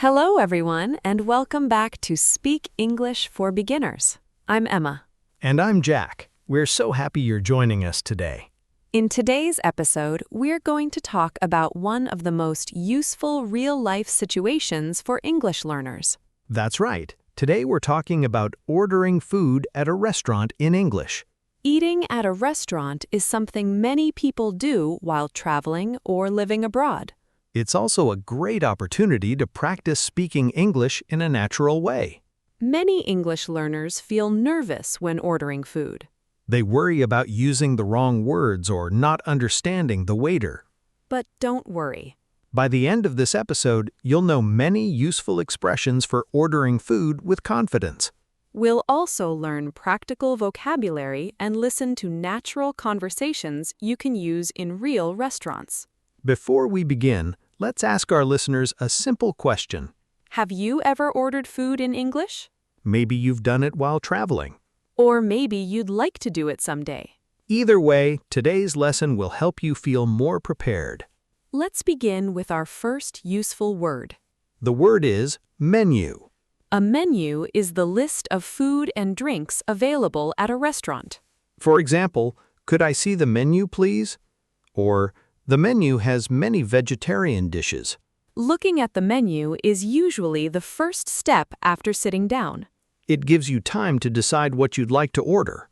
Hello, everyone, and welcome back to Speak English for Beginners. I'm Emma. And I'm Jack. We're so happy you're joining us today. In today's episode, we're going to talk about one of the most useful real-life situations for English learners. That's right. Today we're talking about ordering food at a restaurant in English. Eating at a restaurant is something many people do while traveling or living abroad. It's also a great opportunity to practice speaking English in a natural way. Many English learners feel nervous when ordering food. They worry about using the wrong words or not understanding the waiter. But don't worry. By the end of this episode, you'll know many useful expressions for ordering food with confidence. We'll also learn practical vocabulary and listen to natural conversations you can use in real restaurants. Before we begin, let's ask our listeners a simple question. Have you ever ordered food in English? Maybe you've done it while traveling. Or maybe you'd like to do it someday. Either way, today's lesson will help you feel more prepared. Let's begin with our first useful word. The word is menu. A menu is the list of food and drinks available at a restaurant. For example, could I see the menu, please? Or, the menu has many vegetarian dishes. Looking at the menu is usually the first step after sitting down. It gives you time to decide what you'd like to order.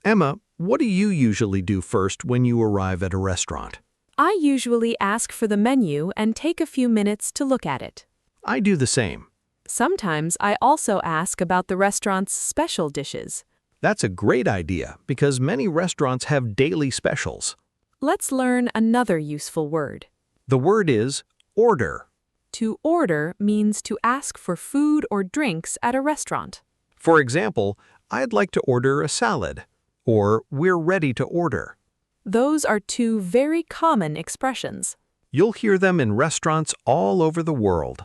Emma, what do you usually do first when you arrive at a restaurant? I usually ask for the menu and take a few minutes to look at it. I do the same. Sometimes I also ask about the restaurant's special dishes. That's a great idea because many restaurants have daily specials. Let's learn another useful word. The word is order. To order means to ask for food or drinks at a restaurant. For example, I'd like to order a salad, or we're ready to order. Those are two very common expressions. You'll hear them in restaurants all over the world.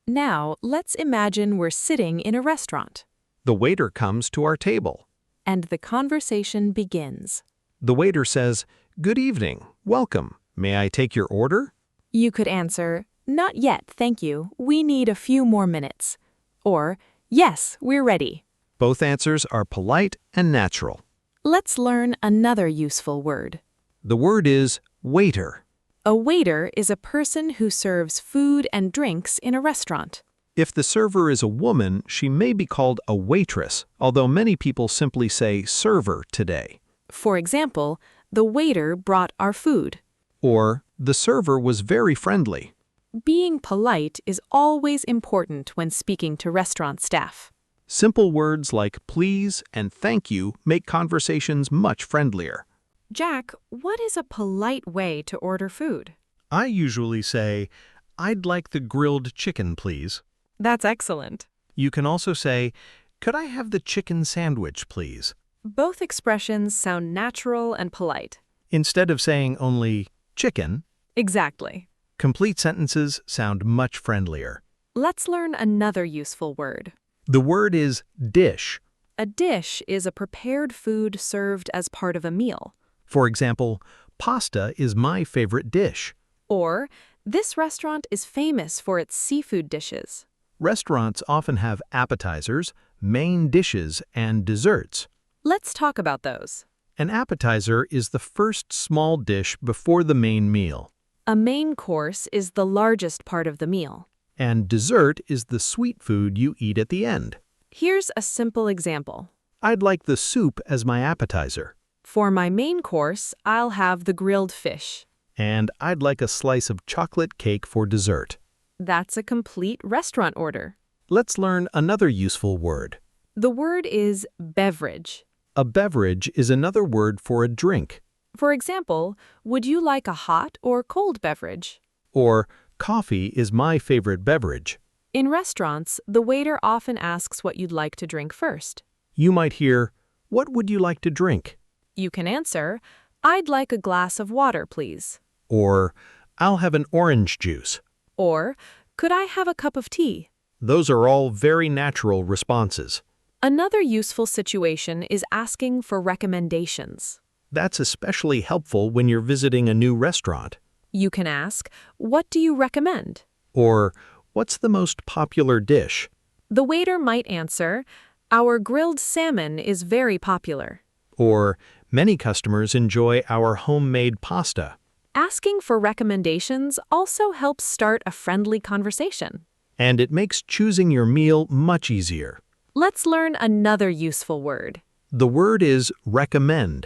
Now, let's imagine we're sitting in a restaurant. The waiter comes to our table. And the conversation begins. The waiter says, "Good evening, welcome. May I take your order?" You could answer, "Not yet, thank you. We need a few more minutes." Or, "Yes, we're ready." Both answers are polite and natural. Let's learn another useful word. The word is waiter. A waiter is a person who serves food and drinks in a restaurant. If the server is a woman, she may be called a waitress, although many people simply say server today. For example, the waiter brought our food. Or, the server was very friendly. Being polite is always important when speaking to restaurant staff. Simple words like please and thank you make conversations much friendlier. Jack, what is a polite way to order food? I usually say, "I'd like the grilled chicken, please." That's excellent. You can also say, "Could I have the chicken sandwich, please?" Both expressions sound natural and polite. Instead of saying only chicken, Exactly. complete sentences sound much friendlier. Let's learn another useful word. The word is dish. A dish is a prepared food served as part of a meal. For example, pasta is my favorite dish. Or, this restaurant is famous for its seafood dishes. Restaurants often have appetizers, main dishes, and desserts. Let's talk about those. An appetizer is the first small dish before the main meal, A main course is the largest part of the meal. and dessert is the sweet food you eat at the end. Here's a simple example. I'd like the soup as my appetizer, For my main course, I'll have the grilled fish. and I'd like a slice of chocolate cake for dessert. That's a complete restaurant order. Let's learn another useful word. The word is beverage. A beverage is another word for a drink, For example, would you like a hot or cold beverage? or coffee is my favorite beverage. In restaurants, the waiter often asks what you'd like to drink first. You might hear, "What would you like to drink?" You can answer, "I'd like a glass of water, please." Or, "I'll have an orange juice." Or, "Could I have a cup of tea?" Those are all very natural responses. Another useful situation is asking for recommendations. That's especially helpful when you're visiting a new restaurant. You can ask, "What do you recommend?" Or, what's the most popular dish? The waiter might answer, "Our grilled salmon is very popular." Or, many customers enjoy our homemade pasta. Asking for recommendations also helps start a friendly conversation. And it makes choosing your meal much easier. Let's learn another useful word. The word is recommend.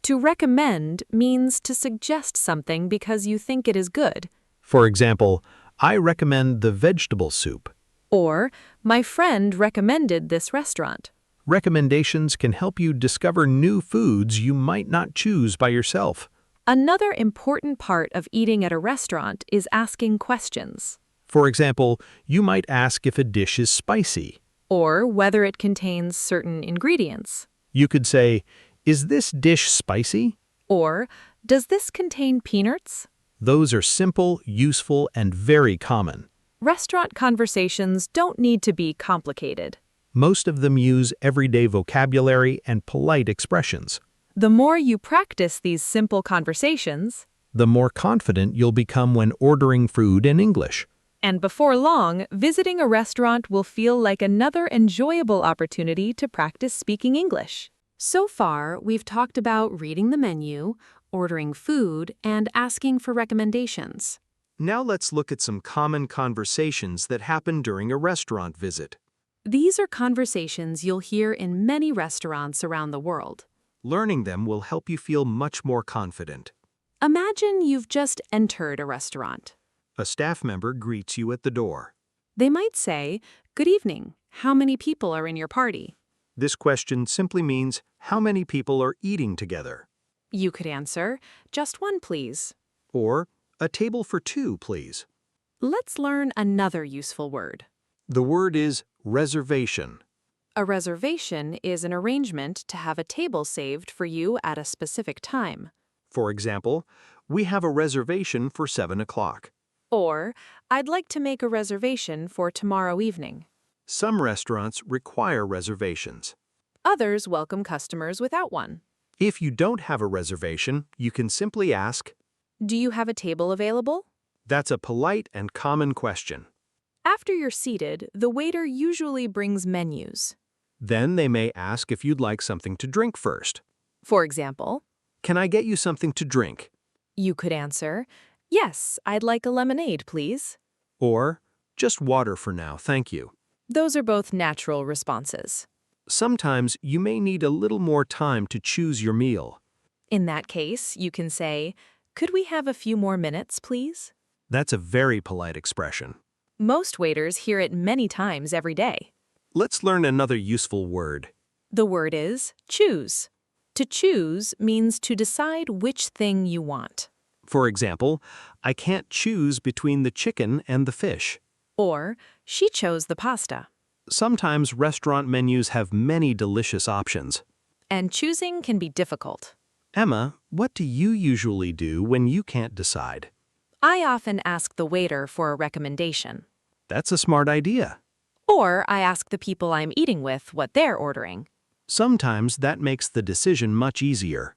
To recommend means to suggest something because you think it is good. For example, I recommend the vegetable soup. Or, my friend recommended this restaurant. Recommendations can help you discover new foods you might not choose by yourself. Another important part of eating at a restaurant is asking questions. For example, you might ask if a dish is spicy. Or whether it contains certain ingredients. You could say, "Is this dish spicy?" Or, does this contain peanuts? Those are simple, useful, and very common. Restaurant conversations don't need to be complicated. Most of them use everyday vocabulary and polite expressions. The more you practice these simple conversations, The more confident you'll become when ordering food in English. and before long, visiting a restaurant will feel like another enjoyable opportunity to practice speaking English. So far, we've talked about reading the menu, ordering food, and asking for recommendations. Now let's look at some common conversations that happen during a restaurant visit. These are conversations you'll hear in many restaurants around the world. Learning them will help you feel much more confident. Imagine you've just entered a restaurant. A staff member greets you at the door. They might say, "Good evening. How many people are in your party?" This question simply means how many people are eating together. You could answer, "Just one, please." Or, a table for two, please. Let's learn another useful word. The word is reservation. A reservation is an arrangement to have a table saved for you at a specific time. For example, we have a reservation for 7 o'clock. Or, "I'd like to make a reservation for tomorrow evening." Some restaurants require reservations. Others welcome customers without one. If you don't have a reservation, you can simply ask, "Do you have a table available?" That's a polite and common question. After you're seated, the waiter usually brings menus. Then they may ask if you'd like something to drink first. For example, Can I get you something to drink? you could answer, "Yes, I'd like a lemonade, please." Or, just water for now, thank you. Those are both natural responses. Sometimes you may need a little more time to choose your meal. In that case, you can say, "Could we have a few more minutes, please?" That's a very polite expression. Most waiters hear it many times every day. Let's learn another useful word. The word is choose. To choose means to decide which thing you want. For example, I can't choose between the chicken and the fish. Or, she chose the pasta. Sometimes restaurant menus have many delicious options. And choosing can be difficult. Emma, what do you usually do when you can't decide? I often ask the waiter for a recommendation. That's a smart idea. Or I ask the people I'm eating with what they're ordering. Sometimes that makes the decision much easier.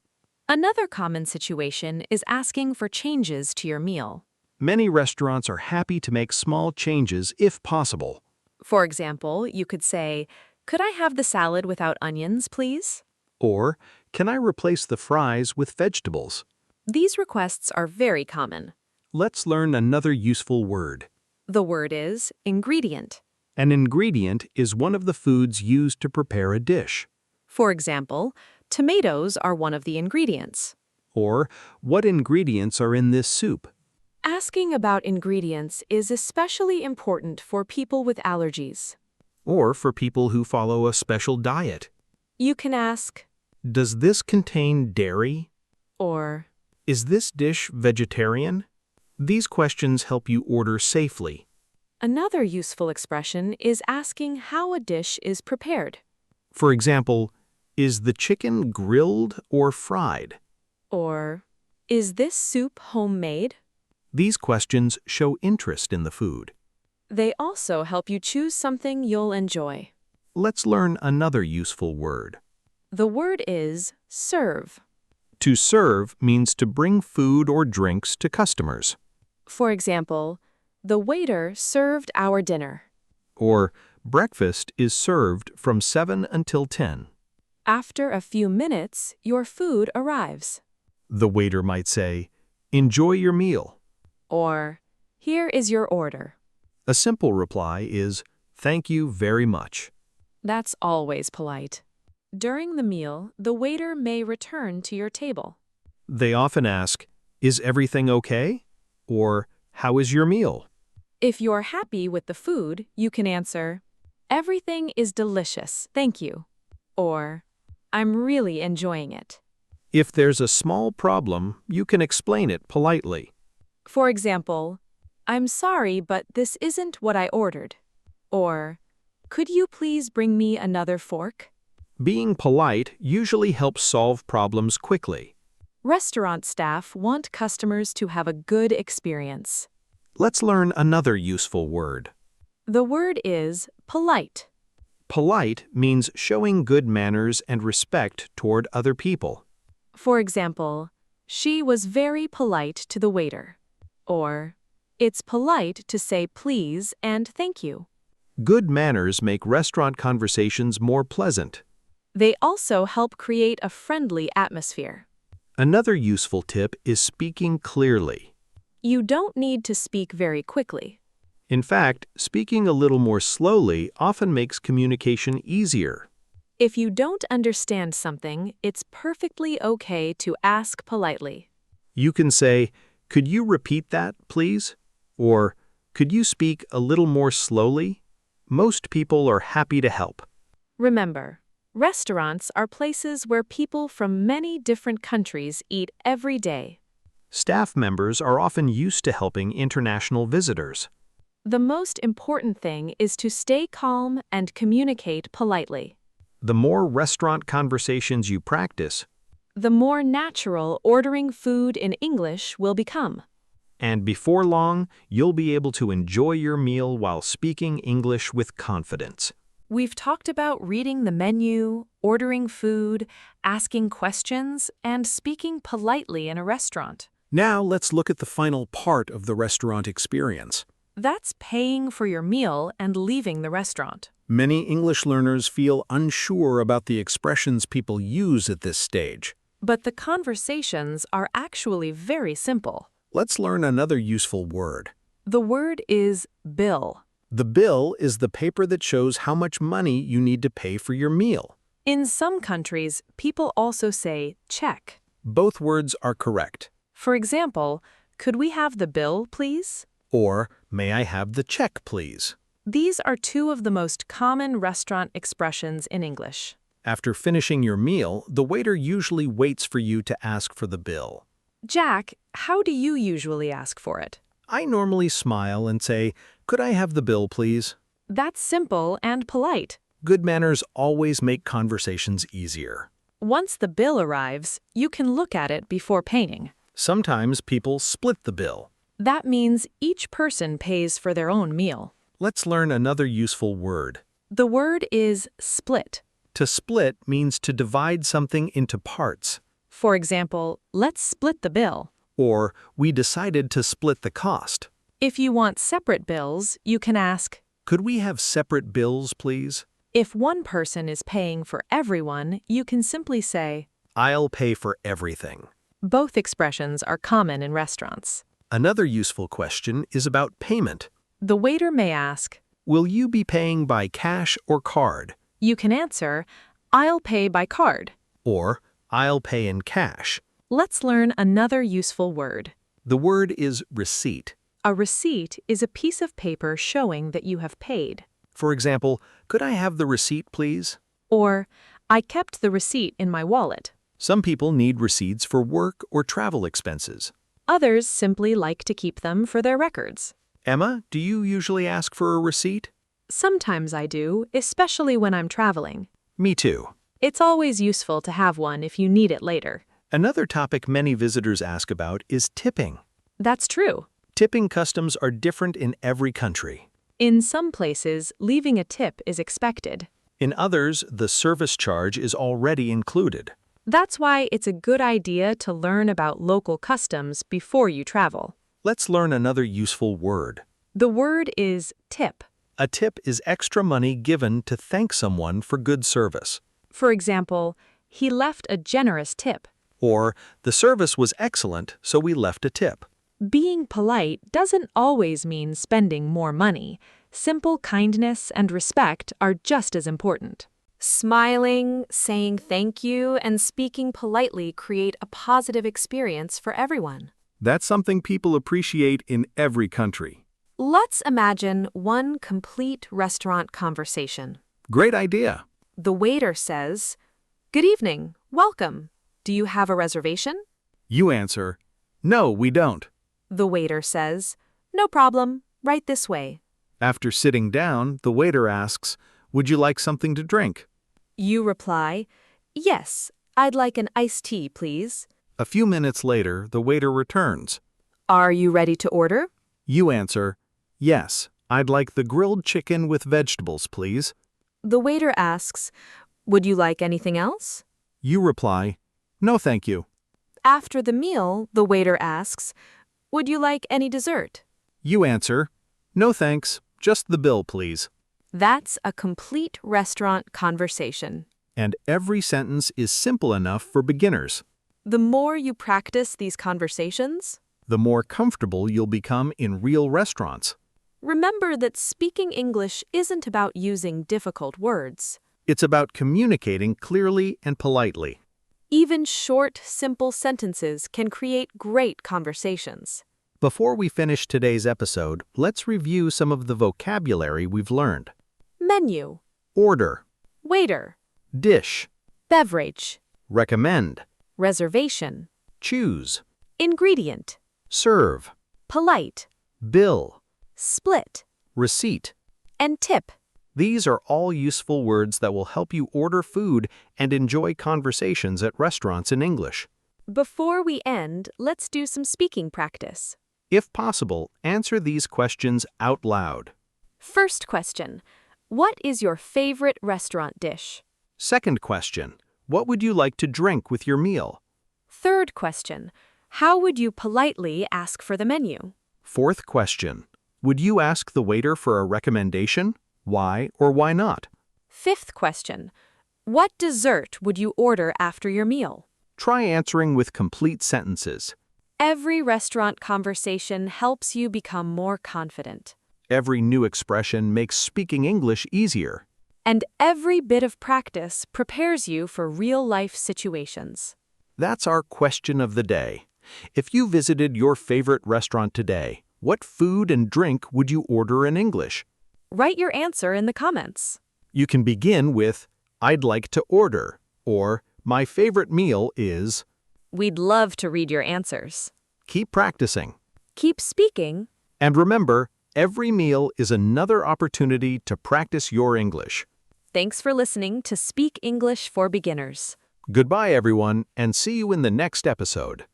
Another common situation is asking for changes to your meal. Many restaurants are happy to make small changes if possible. For example, you could say, "Could I have the salad without onions, please?" Or, can I replace the fries with vegetables? These requests are very common. Let's learn another useful word. The word is ingredient. An ingredient is one of the foods used to prepare a dish. For example, tomatoes are one of the ingredients. Or, what ingredients are in this soup? Asking about ingredients is especially important for people with allergies. Or for people who follow a special diet. You can ask, Does this contain dairy? or Is this dish vegetarian? These questions help you order safely. another useful expression is asking how a dish is prepared. For example, is the chicken grilled or fried? Or, is this soup homemade? These questions show interest in the food. They also help you choose something you'll enjoy. Let's learn another useful word. The word is serve. To serve means to bring food or drinks to customers. For example, The waiter served our dinner. Or, breakfast is served from 7 until 10. After a few minutes, your food arrives. The waiter might say, "Enjoy your meal." Or, here is your order. A simple reply is, "Thank you very much." That's always polite. During the meal, the waiter may return to your table. They often ask, "Is everything okay?" Or, "How is your meal?" If you're happy with the food, you can answer, "Everything is delicious, thank you." Or, "I'm really enjoying it." If there's a small problem, you can explain it politely. For example, "I'm sorry, but this isn't what I ordered." Or, "Could you please bring me another fork?" Being polite usually helps solve problems quickly. Restaurant staff want customers to have a good experience. Let's learn another useful word. The word is polite. Polite means showing good manners and respect toward other people. For example, "She was very polite to the waiter." Or, "It's polite to say please and thank you." Good manners make restaurant conversations more pleasant. They also help create a friendly atmosphere. Another useful tip is speaking clearly. You don't need to speak very quickly. In fact, speaking a little more slowly often makes communication easier. If you don't understand something, it's perfectly okay to ask politely. You can say, "Could you repeat that, please?" Or, "Could you speak a little more slowly?" Most people are happy to help. Remember, restaurants are places where people from many different countries eat every day. Staff members are often used to helping international visitors. The most important thing is to stay calm and communicate politely. The more restaurant conversations you practice, The more natural ordering food in English will become. and before long, you'll be able to enjoy your meal while speaking English with confidence. We've talked about reading the menu, ordering food, asking questions, and speaking politely in a restaurant. Now let's look at the final part of the restaurant experience. That's paying for your meal and leaving the restaurant. Many English learners feel unsure about the expressions people use at this stage. But the conversations are actually very simple. Let's learn another useful word. The word is bill. The bill is the paper that shows how much money you need to pay for your meal. In some countries, people also say check. Both words are correct. For example, "Could we have the bill, please?" Or, "May I have the check, please?" These are two of the most common restaurant expressions in English. After finishing your meal, the waiter usually waits for you to ask for the bill. Jack, how do you usually ask for it? I normally smile and say, "Could I have the bill, please?" That's simple and polite. Good manners always make conversations easier. Once the bill arrives, you can look at it before paying. Sometimes people split the bill. That means each person pays for their own meal. Let's learn another useful word. The word is split. To split means to divide something into parts. For example, "Let's split the bill." Or, "We decided to split the cost." If you want separate bills, you can ask, "Could we have separate bills, please?" if one person is paying for everyone, you can simply say, "I'll pay for everything." both expressions are common in restaurants. Another useful question is about payment. The waiter may ask, Will you be paying by cash or card? you can answer, "I'll pay by card." Or, "I'll pay in cash." Let's learn another useful word. The word is receipt. A receipt is a piece of paper showing that you have paid. For example, "Could I have the receipt, please?" Or, "I kept the receipt in my wallet." Some people need receipts for work or travel expenses. Others simply like to keep them for their records. Emma, do you usually ask for a receipt? Sometimes I do, especially when I'm traveling. Me too. It's always useful to have one if you need it later. Another topic many visitors ask about is tipping. That's true. Tipping customs are different in every country. In some places, leaving a tip is expected. In others, the service charge is already included. That's why it's a good idea to learn about local customs before you travel. Let's learn another useful word. The word is tip. A tip is extra money given to thank someone for good service. For example, he left a generous tip. Or, the service was excellent, so we left a tip. Being polite doesn't always mean spending more money. Simple kindness and respect are just as important. Smiling, saying thank you, and speaking politely create a positive experience for everyone. That's something people appreciate in every country. Let's imagine one complete restaurant conversation. Great idea. The waiter says, "Good evening, welcome. Do you have a reservation?" You answer, "No, we don't." The waiter says, "No problem, right this way." After sitting down, the waiter asks, "Would you like something to drink?" You reply, "Yes, I'd like an iced tea, please." A few minutes later, the waiter returns. Are you ready to order? You answer, "Yes, I'd like the grilled chicken with vegetables, please." The waiter asks, "Would you like anything else?" You reply, "No, thank you." After the meal, the waiter asks, "Would you like any dessert?" You answer, "No, thanks, just the bill, please." That's a complete restaurant conversation. And every sentence is simple enough for beginners. The more you practice these conversations, The more comfortable you'll become in real restaurants. remember that speaking English isn't about using difficult words. It's about communicating clearly and politely. Even short, simple sentences can create great conversations. Before we finish today's episode, let's review some of the vocabulary we've learned. Menu, Order, waiter, dish, beverage, recommend, reservation, choose, ingredient, serve, polite, bill, split, receipt. and tip. These are all useful words that will help you order food and enjoy conversations at restaurants in English. Before we end, let's do some speaking practice. If possible, answer these questions out loud. First question, what is your favorite restaurant dish? Second question, what would you like to drink with your meal? Third question, how would you politely ask for the menu? Fourth question, would you ask the waiter for a recommendation? Why or why not? Fifth question, what dessert would you order after your meal? Try answering with complete sentences. Every restaurant conversation helps you become more confident. Every new expression makes speaking English easier. And every bit of practice prepares you for real-life situations. That's our question of the day. If you visited your favorite restaurant today, what food and drink would you order in English? Write your answer in the comments. You can begin with, "I'd like to order," or "My favorite meal is." We'd love to read your answers. Keep practicing. Keep speaking. And remember, every meal is another opportunity to practice your English. Thanks for listening to Speak English for Beginners. Goodbye, everyone, and see you in the next episode.